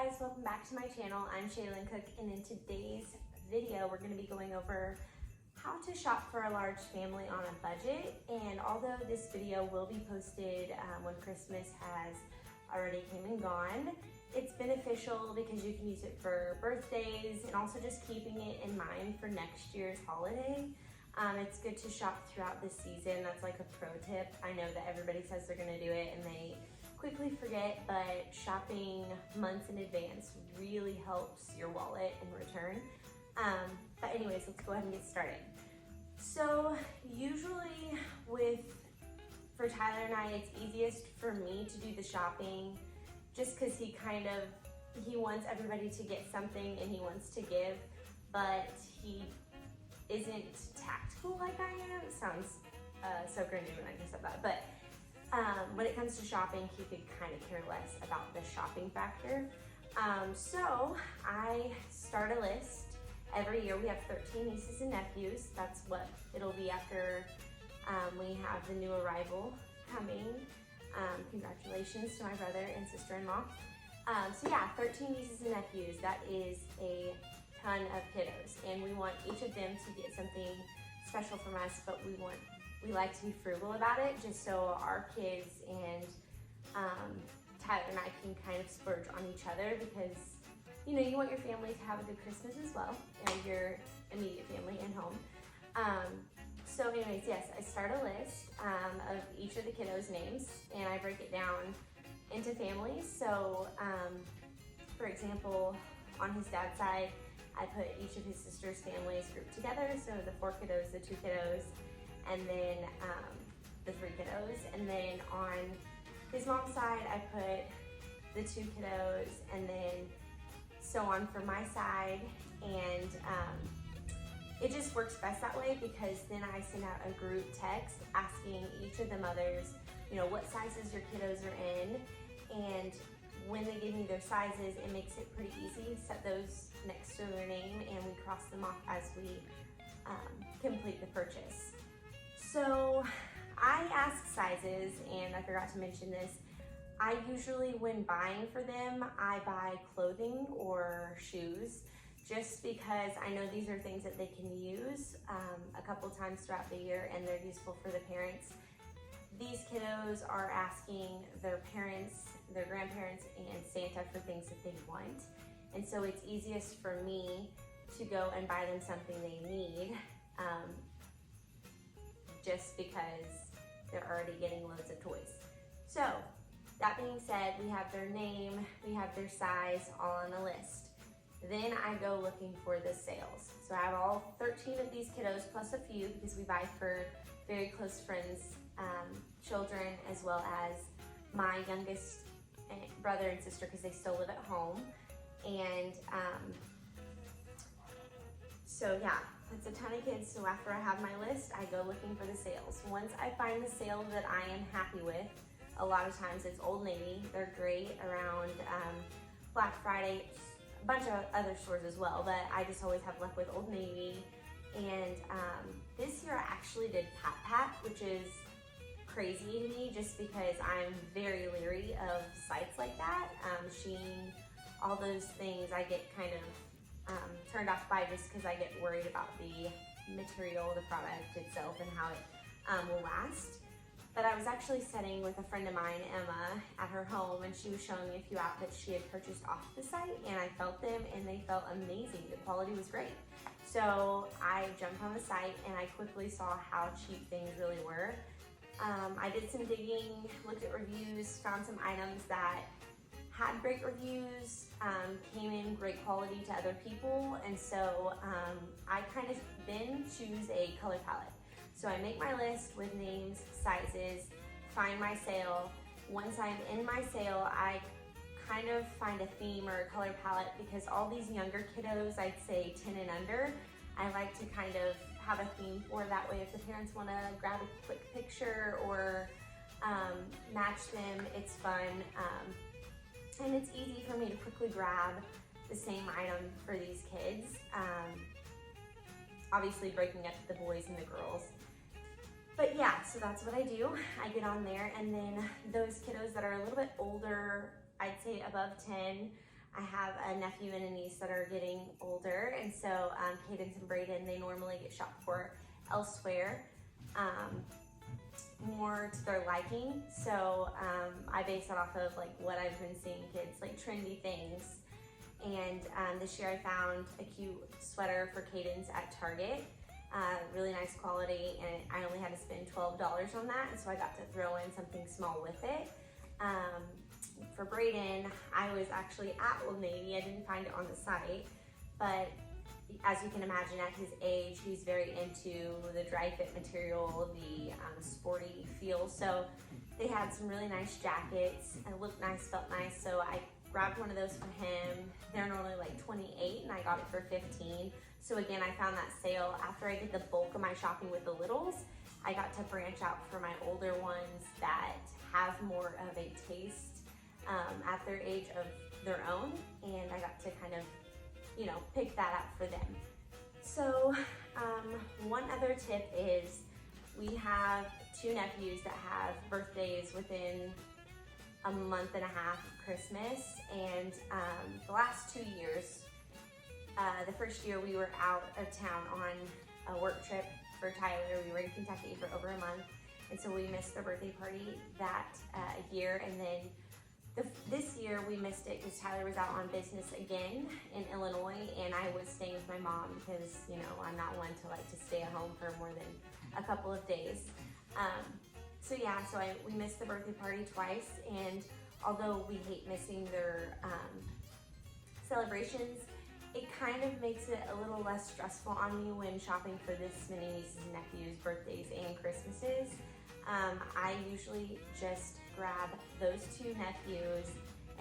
guys, welcome back to my channel. I'm Shaylin Cook, and in today's video we're going to be going over how to shop for a large family on a budget. And although this video will be posted when Christmas has already came and gone, it's beneficial because you can use it for birthdays and also just keeping it in mind for next year's holiday. It's good to shop throughout the season. That's like a pro tip. I know that everybody says they're gonna do it and they quickly forget, but shopping months in advance really helps your wallet in return. But anyways, let's go ahead and get started. So usually for Tyler and I, it's easiest for me to do the shopping just because he wants everybody to get something and he wants to give, but he isn't tactical like I am. It sounds so cringy when I just said that, but when it comes to shopping, he could kind of care less about the shopping factor. So I start a list. Every year we have 13 nieces and nephews. That's what it'll be after we have the new arrival coming. Congratulations to my brother and sister-in-law. So yeah, 13 nieces and nephews. That is a ton of kiddos, and we want each of them to get something special from us, but we like to be frugal about it, just so our kids and Tyler and I can kind of splurge on each other, because you know, you want your family to have a good Christmas as well, and your immediate family and home. So anyways, yes, I start a list of each of the kiddos' names, and I break it down into families. So for example, on his dad's side, I put each of his sister's families grouped together. So the 4 kiddos, the 2 kiddos, and then the 3 kiddos. And then on his mom's side, I put the 2 kiddos, and then so on for my side. And it just works best that way, because then I send out a group text asking each of the mothers, you know, what sizes your kiddos are in. And when they give me their sizes, it makes it pretty easy to set those next to their name, and we cross them off as we complete the purchase. So I ask sizes, and I forgot to mention this. I usually, when buying for them, I buy clothing or shoes, just because I know these are things that they can use a couple times throughout the year, and they're useful for the parents. These kiddos are asking their parents, their grandparents, and Santa for things that they want. And so it's easiest for me to go and buy them something they need, just because they're already getting loads of toys. So that being said, we have their name, we have their size, all on a list. Then I go looking for the sales. So I have all 13 of these kiddos plus a few, because we buy for very close friends, children, as well as my youngest brother and sister, because they still live at home. And so yeah, that's a ton of kids. So after I have my list, I go looking for the sales. Once I find the sale that I am happy with, a lot of times it's Old Navy. They're great around Black Friday, a bunch of other stores as well, but I just always have luck with Old Navy. And this year I actually did Pat Pat, which is crazy to me, just because I'm very leery of sites like that. Shein, all those things I get kind of turned off by, just because I get worried about the material, the product itself, and how it will last. But I was actually sitting with a friend of mine, Emma, at her home, and she was showing me a few outfits she had purchased off the site, and I felt them, and they felt amazing. The quality was great. So I jumped on the site, and I quickly saw how cheap things really were. I did some digging, looked at reviews, found some items that had great reviews, came in great quality to other people, and so I kind of then choose a color palette. So I make my list with names, sizes, find my sale. Once I'm in my sale, I kind of find a theme or a color palette, because all these younger kiddos, I'd say 10 and under, I like to kind of have a theme for. That way, if the parents want to grab a quick picture or match them, it's fun. And it's easy for me to quickly grab the same item for these kids. Obviously breaking up the boys and the girls. But yeah, so that's what I do. I get on there, and then those kiddos that are a little bit older, I'd say above 10, I have a nephew and a niece that are getting older, and so Cadence and Brayden, they normally get shopped for elsewhere, more to their liking. So I base it off of like what I've been seeing kids, like trendy things. And this year I found a cute sweater for Cadence at Target, really nice quality, and I only had to spend $12 on that, and so I got to throw in something small with it. For Brayden, I was actually at Old Navy. I didn't find it on the site, but as you can imagine, at his age, he's very into the dry fit material, the sporty feel. So they had some really nice jackets, and looked nice, felt nice. So I grabbed one of those for him. They're normally like $28, and I got it for $15. So again, I found that sale after I did the bulk of my shopping with the littles. I got to branch out for my older ones that have more of a taste at their age of their own, and I got to kind of, you know, pick that up for them. So one other tip is we have 2 nephews that have birthdays within a month and a half of Christmas, and the last 2 years, the first year we were out of town on a work trip for Tyler. We were in Kentucky for over a month, and so we missed the birthday party that year, and then this year we missed it because Tyler was out on business again in Illinois, and I was staying with my mom because, you know, I'm not one to like to stay at home for more than a couple of days. So we missed the birthday party twice, and although we hate missing their celebrations, it kind of makes it a little less stressful on me when shopping for this many nieces and nephews' birthdays and Christmases. I usually just grab those 2 nephews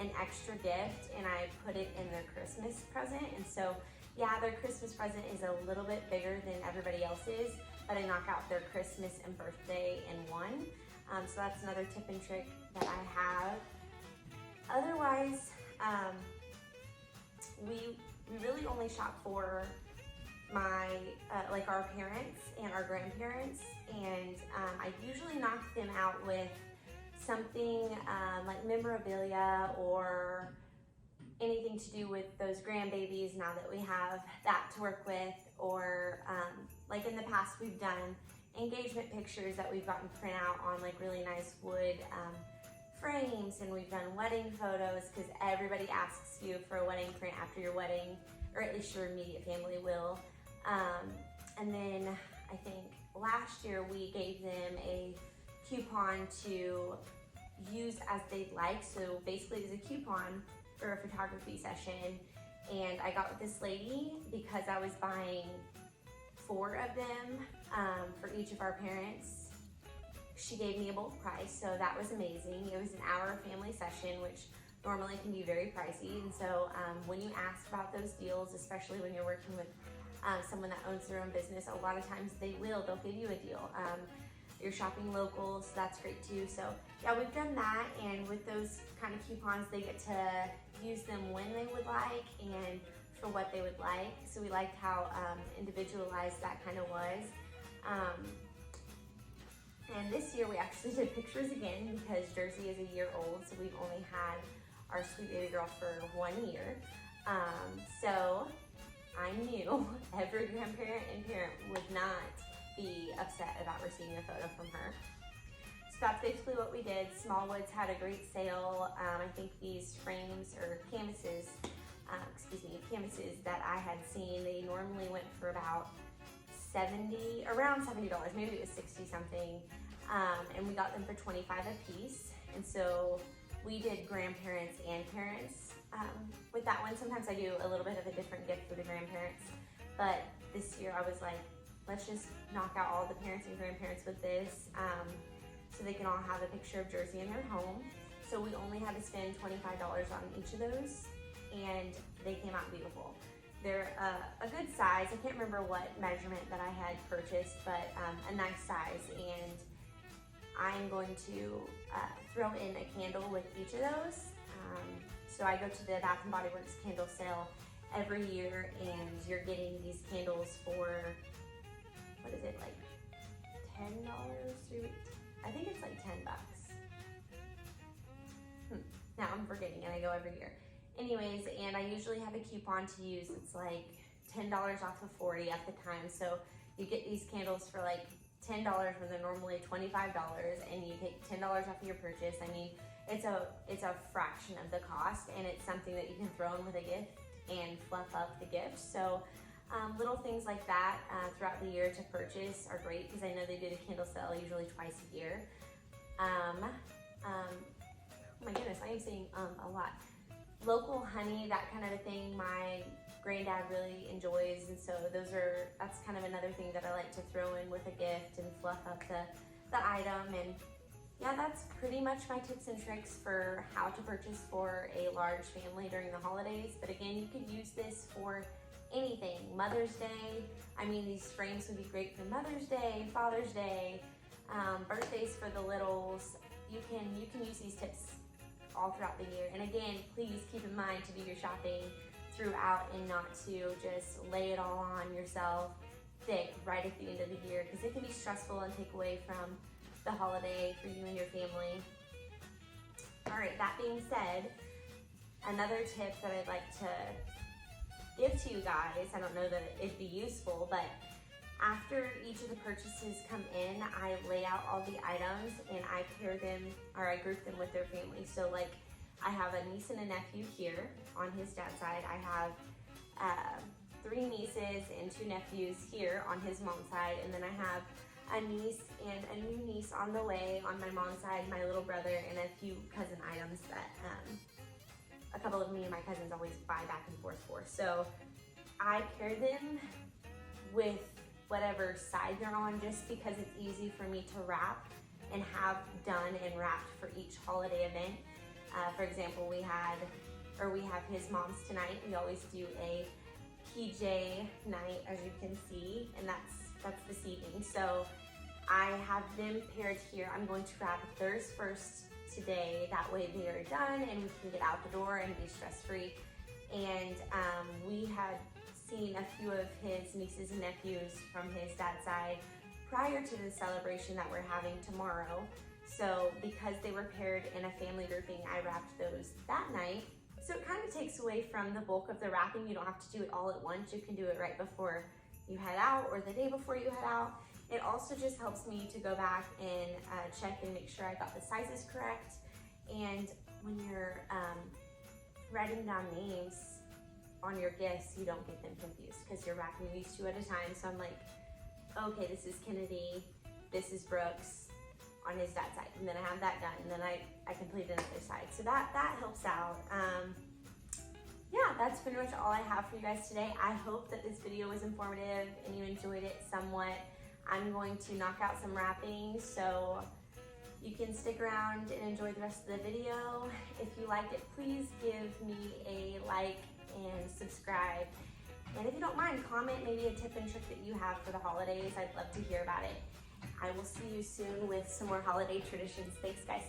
an extra gift, and I put it in their Christmas present. And so, yeah, their Christmas present is a little bit bigger than everybody else's, but I knock out their Christmas and birthday in one. So that's another tip and trick that I have. Otherwise, we really only shop for my like our parents and our grandparents, and I usually knock them out with something like memorabilia or anything to do with those grandbabies now that we have that to work with, or like in the past we've done engagement pictures that we've gotten print out on like really nice wood frames, and we've done wedding photos because everybody asks you for a wedding print after your wedding, or at least your immediate family will. And then I think last year we gave them a coupon to use as they'd like. So basically it was a coupon for a photography session, and I got with this lady because I was buying 4 of them for each of our parents. She gave me a bulk price, so that was amazing. It was an hour family session, which normally can be very pricey, and so when you ask about those deals, especially when you're working with someone that owns their own business, a lot of times they'll give you a deal. You're shopping local, so that's great too. So yeah, we've done that, and with those kind of coupons, they get to use them when they would like and for what they would like. So we liked how individualized that kind of was. And this year we actually did pictures again because Jersey is a year old, so we've only had our sweet baby girl for 1 year. So I knew every grandparent and parent would not be upset about receiving a photo from her. So that's basically what we did. Smallwoods had a great sale. I think these frames or canvases, canvases that I had seen, they normally went for about around $70, maybe it was 60 something. And we got them for 25 a piece. And so we did grandparents and parents with that one. Sometimes I do a little bit of a different gift for the grandparents, but this year I was like, let's just knock out all the parents and grandparents with this so they can all have a picture of Jersey in their home. So we only had to spend $25 on each of those, and they came out beautiful. They're a good size. I can't remember what measurement that I had purchased, but a nice size, and I'm going to throw in a candle with each of those. So I go to the Bath & Body Works candle sale every year, and you're getting these candles for, what is it, like $10? I think it's like $10. Now I'm forgetting, and I go every year. Anyways, and I usually have a coupon to use. It's like $10 off of 40 at the time. So you get these candles for like $10 when they're normally $25, and you take $10 off of your purchase. I mean, it's a fraction of the cost, and it's something that you can throw in with a gift and fluff up the gift. So little things like that throughout the year to purchase are great, because I know they do the candle sale usually twice a year. Oh my goodness, I am saying a lot. Local honey, that kind of a thing, my granddad really enjoys, and so that's kind of another thing that I like to throw in with a gift and fluff up the item. And yeah, that's pretty much my tips and tricks for how to purchase for a large family during the holidays. But again, you could use this for anything. Mother's Day, I mean, these frames would be great for Mother's Day, Father's Day, birthdays for the littles. You can use these tips all throughout the year. And again, please keep in mind to do your shopping throughout and not to just lay it all on yourself thick right at the end of the year, because it can be stressful and take away from the holiday for you and your family. All right, that being said, another tip that I'd like to give to you guys, I don't know that it'd be useful, but after each of the purchases come in, I lay out all the items and I pair them, or I group them with their family. So like, I have a niece and a nephew here on his dad's side. I have 3 nieces and 2 nephews here on his mom's side. And then I have a niece and a new niece on the way on my mom's side, my little brother, and a few cousin items that a couple of me and my cousins always buy back and forth for. So I pair them with whatever side they're on, just because it's easy for me to wrap and have done and wrapped for each holiday event. For example, we have his mom's tonight. We always do a PJ night, as you can see, and that's this evening. So I have them paired here. I'm going to wrap theirs first today. That way they are done and we can get out the door and be stress-free. And we had seen a few of his nieces and nephews from his dad's side prior to the celebration that we're having tomorrow. So because they were paired in a family grouping, I wrapped those that night. So it kind of takes away from the bulk of the wrapping. You don't have to do it all at once. You can do it right before you head out or the day before you head out. It also just helps me to go back and check and make sure I got the sizes correct. And when you're writing down names on your gifts, you don't get them confused because you're wrapping these 2 at a time. So I'm like, okay, this is Kennedy, this is Brooks on his dad's side, and then I have that done, and then I complete another side. So that helps out. Yeah, that's pretty much all I have for you guys today. I hope that this video was informative and you enjoyed it somewhat. I'm going to knock out some wrapping, so you can stick around and enjoy the rest of the video. If you liked it, please give me a like and subscribe. And if you don't mind, comment maybe a tip and trick that you have for the holidays. I'd love to hear about it. I will see you soon with some more holiday traditions. Thanks, guys.